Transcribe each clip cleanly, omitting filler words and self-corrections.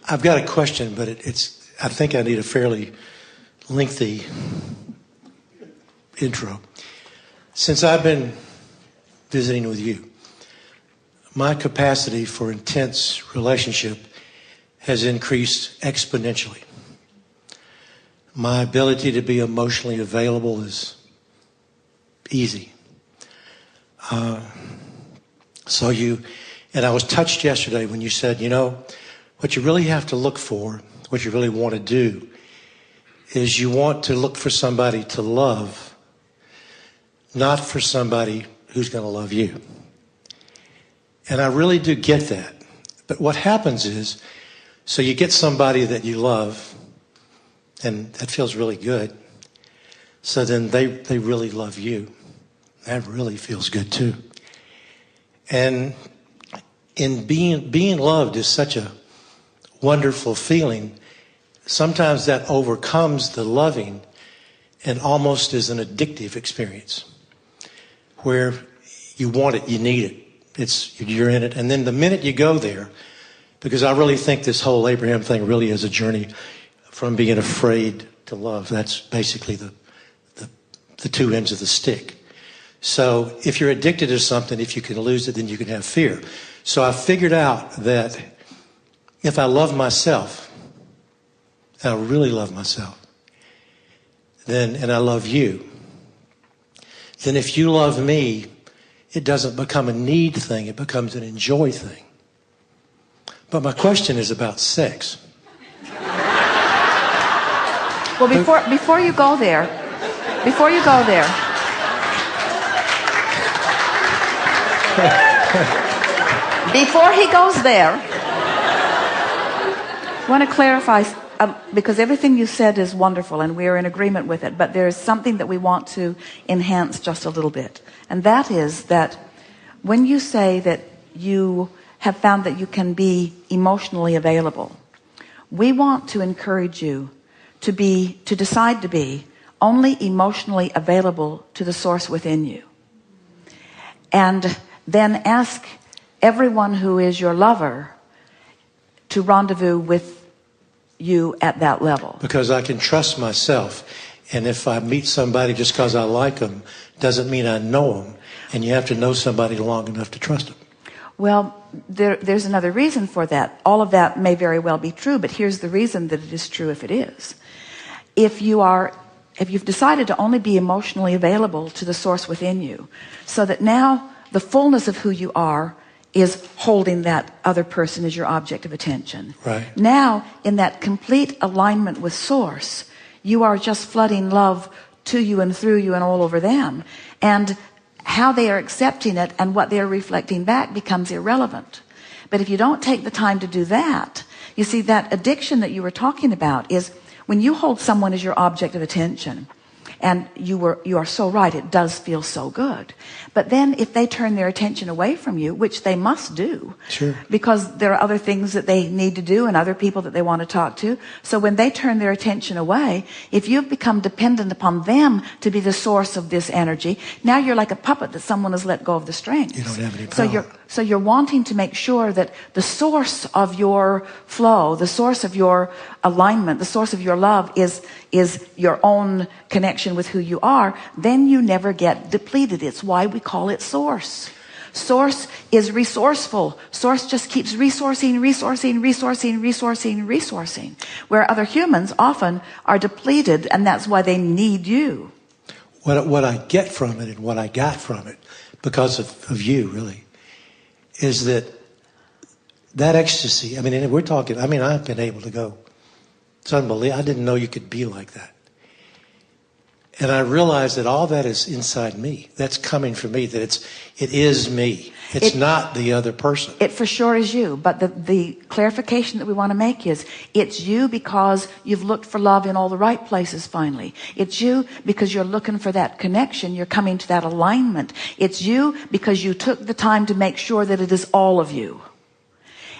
I've got a question, but I think I need a fairly lengthy intro. Since I've been visiting with you, my capacity for intense relationship has increased exponentially. My ability to be emotionally available is easy. And I was touched yesterday when you said, what you really have to look for, what you really want to do, is you want to look for somebody to love, not for somebody who's going to love you. And I really do get that. But what happens is, so you get somebody that you love, and that feels really good. So then they really love you. That really feels good too. And in being loved is such a wonderful feeling. Sometimes that overcomes the loving and almost is an addictive experience where you want it, you need it. You're in it. And then the minute you go there, because I really think this whole Abraham thing really is a journey from being afraid to love. That's basically the two ends of the stick. So if you're addicted to something, if you can lose it, then you can have fear. So I figured out that if I love myself, and I really love myself, and I love you, then if you love me, it doesn't become a need thing, it becomes an enjoy thing. But my question is about sex. Well, before you go there, before he goes there, I want to clarify, because everything you said is wonderful and we are in agreement with it, but there's something that we want to enhance just a little bit. And that is that when you say that you have found that you can be emotionally available, we want to encourage you to decide to be only emotionally available to the source within you. And then ask everyone who is your lover to rendezvous with you at that level. Because I can trust myself. And if I meet somebody just because I like them, doesn't mean I know them. And you have to know somebody long enough to trust them. Well, there's another reason for that. All of that may very well be true, but here's the reason that it is true if it is. If you've decided to only be emotionally available to the source within you, so that now the fullness of who you are is holding that other person as your object of attention. Right. Now, in that complete alignment with source, you are just flooding love to you and through you and all over them. And how they are accepting it and what they are reflecting back becomes irrelevant. But if you don't take the time to do that, you see, that addiction that you were talking about is when you hold someone as your object of attention, and you are so right, it does feel so good. But then if they turn their attention away from you, which they must do, sure, because there are other things that they need to do and other people that they want to talk to. So when they turn their attention away, if you've become dependent upon them to be the source of this energy, now you're like a puppet that someone has let go of the strings. You don't have any power. So you're wanting to make sure that the source of your flow, the source of your alignment, the source of your love is your own connection with who you are. Then you never get depleted. It's why we call it source. Source is resourceful. Source just keeps resourcing. Where other humans often are depleted, and that's why they need you. What I get from it and what I got from it, because of you, really, is that ecstasy. I mean, we're talking, I've been able to go. It's unbelievable. I didn't know you could be like that. And I realized that all that is inside me. That's coming from me, that it is me. It's not the other person. It for sure is you. But the clarification that we want to make is, it's you because you've looked for love in all the right places finally. It's you because you're looking for that connection. You're coming to that alignment. It's you because you took the time to make sure that it is all of you.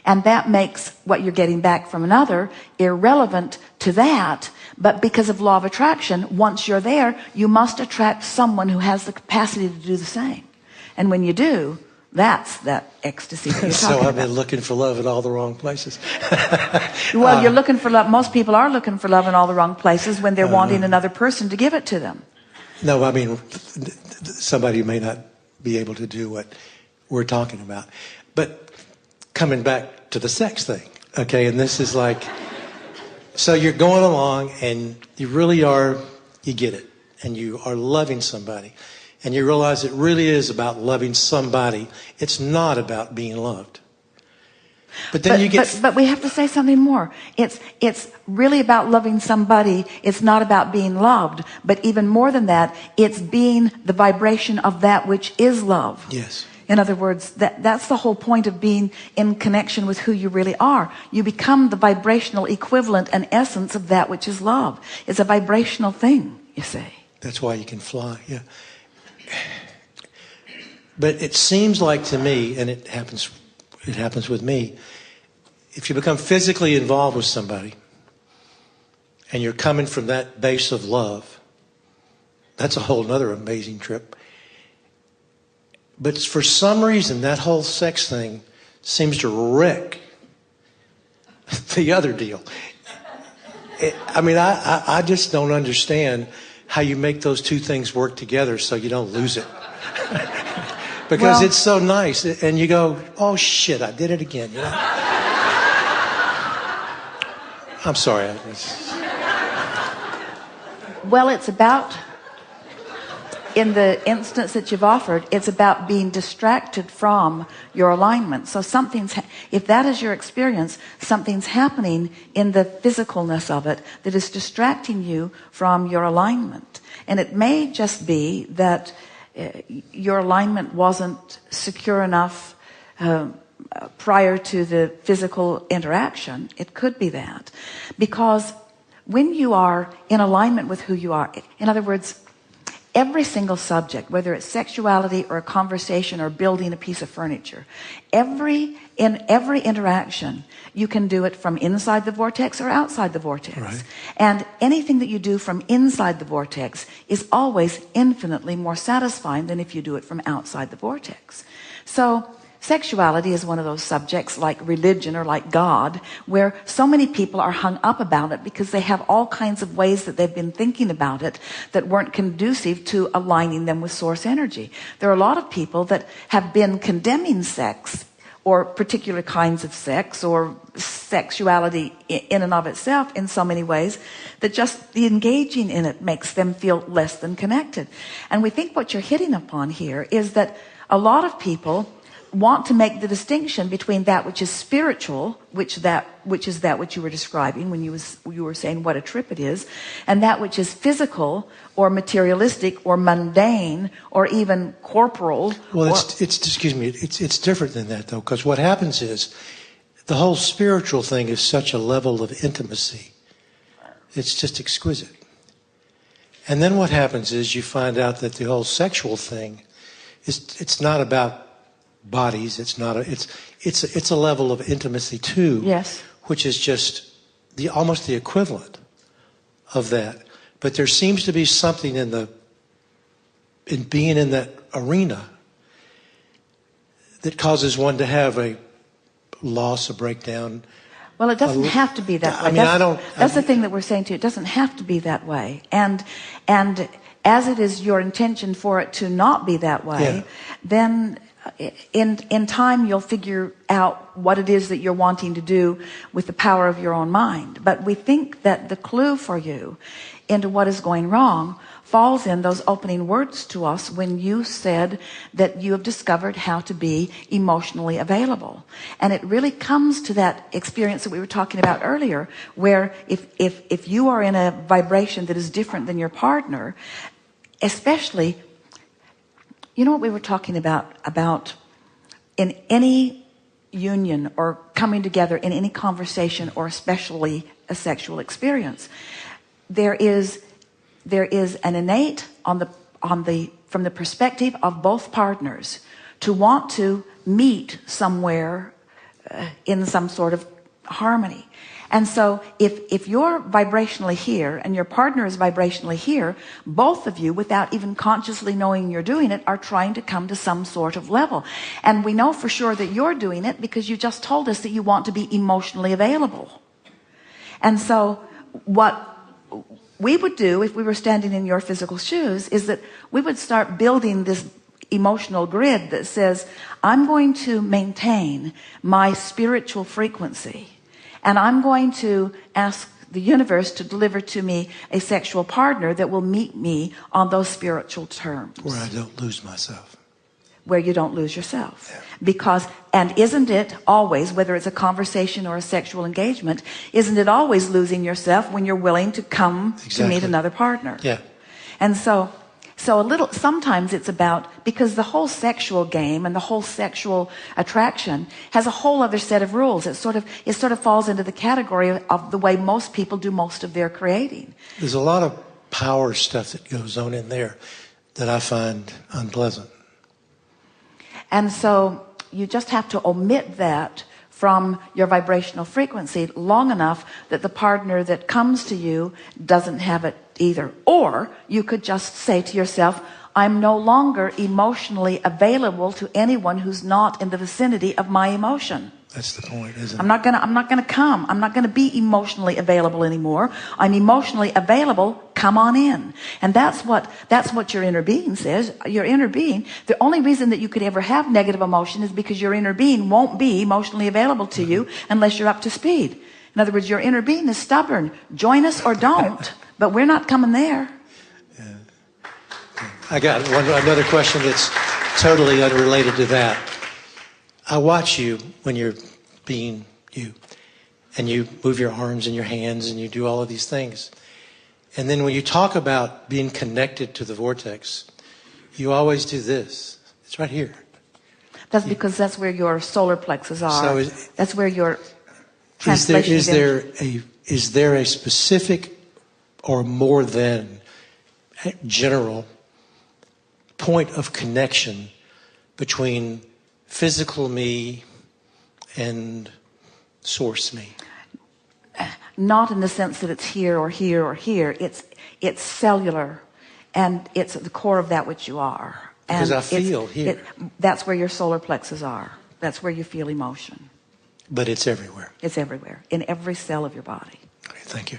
And that makes what you're getting back from another irrelevant to that. But because of law of attraction, once you're there, you must attract someone who has the capacity to do the same. And when you do, That's that ecstasy that you're So talking I've been about. looking for love in all the wrong places. Well, you're looking for love. Most people are looking for love in all the wrong places when they're wanting another person to give it to them. No, I mean, somebody may not be able to do what we're talking about. But coming back to the sex thing, okay, and this is like, so you're going along and you really are, you get it, and you are loving somebody. And you realize it really is about loving somebody. It's not about being loved. But then But we have to say something more. It's really about loving somebody. It's not about being loved. But even more than that, it's being the vibration of that which is love. Yes. In other words, that's the whole point of being in connection with who you really are. You become the vibrational equivalent and essence of that which is love. It's a vibrational thing, you see. That's why you can fly, yeah. But it seems like to me, and it happens with me, if you become physically involved with somebody and you're coming from that base of love, that's a whole nother amazing trip. But for some reason, that whole sex thing seems to wreck the other deal. I just don't understand how you make those two things work together so you don't lose it. Because it's so nice. And you go, oh, shit, I did it again. You know? I'm sorry. Well, it's about, in the instance that you've offered, it's about being distracted from your alignment. So if that is your experience, something's happening in the physicalness of it that is distracting you from your alignment. And it may just be that your alignment wasn't secure enough prior to the physical interaction. It could be that. Because when you are in alignment with who you are, in other words, every single subject, whether it's sexuality or a conversation or building a piece of furniture, in every interaction, you can do it from inside the vortex or outside the vortex. Right. And anything that you do from inside the vortex is always infinitely more satisfying than if you do it from outside the vortex. So sexuality is one of those subjects, like religion or like God, where so many people are hung up about it because they have all kinds of ways that they've been thinking about it that weren't conducive to aligning them with source energy. There are a lot of people that have been condemning sex or particular kinds of sex or sexuality in and of itself in so many ways that just the engaging in it makes them feel less than connected. And we think what you're hitting upon here is that a lot of people want to make the distinction between that which is spiritual, which is that which you were describing when you were saying what a trip it is, and that which is physical or materialistic or mundane or even corporal. Well, it's different than that, though, because what happens is the whole spiritual thing is such a level of intimacy. It's just exquisite. And then what happens is you find out that the whole sexual thing it's not about bodies. It's a level of intimacy too. Yes. Which is just almost the equivalent of that. But there seems to be something in being in that arena that causes one to have a loss, a breakdown. Well, it doesn't have to be that way. That's the thing that we're saying to you. It doesn't have to be that way. And as it is your intention for it to not be that way, then in time you'll figure out what it is that you're wanting to do with the power of your own mind. But we think that the clue for you into what is going wrong falls in those opening words to us when you said that you have discovered how to be emotionally available. And it really comes to that experience that we were talking about earlier, where if you are in a vibration that is different than your partner, especially, you know what we were talking about in any union or coming together in any conversation, or especially a sexual experience, there is an innate from the perspective of both partners to want to meet somewhere in some sort of harmony. And so if you're vibrationally here and your partner is vibrationally here, both of you, without even consciously knowing you're doing it, are trying to come to some sort of level. And we know for sure that you're doing it because you just told us that you want to be emotionally available. And so what we would do if we were standing in your physical shoes is that we would start building this emotional grid that says, I'm going to maintain my spiritual frequency, and I'm going to ask the universe to deliver to me a sexual partner that will meet me on those spiritual terms. Where I don't lose myself. Where you don't lose yourself. Yeah. Because, and isn't it always, whether it's a conversation or a sexual engagement, isn't it always losing yourself when you're willing to come to meet another partner? Yeah. And so a little, sometimes it's about, because the whole sexual game and the whole sexual attraction has a whole other set of rules. It sort of falls into the category of the way most people do most of their creating. There's a lot of power stuff that goes on in there that I find unpleasant. And so you just have to omit that from your vibrational frequency long enough that the partner that comes to you doesn't have it either. Or you could just say to yourself, I'm no longer emotionally available to anyone who's not in the vicinity of my emotion. That's the point, isn't it? I'm not gonna come. I'm not gonna be emotionally available anymore. I'm emotionally available. Come on in. And that's what your inner being says. Your inner being, the only reason that you could ever have negative emotion is because your inner being won't be emotionally available to you unless you're up to speed. In other words, your inner being is stubborn. Join us or don't, but we're not coming there. Yeah. I got another question that's totally unrelated to that. I watch you when you're being you, and you move your arms and your hands and you do all of these things. And then when you talk about being connected to the vortex, you always do this. It's right here. That's because that's where your solar plexus are. So that's where your translation is there a specific or more than general point of connection between physical me and source me? Not in the sense that it's here or here or here. It's cellular, and it's at the core of that which you are. And because I feel here. That's where your solar plexus are. That's where you feel emotion. But it's everywhere. It's everywhere, in every cell of your body. Okay, thank you.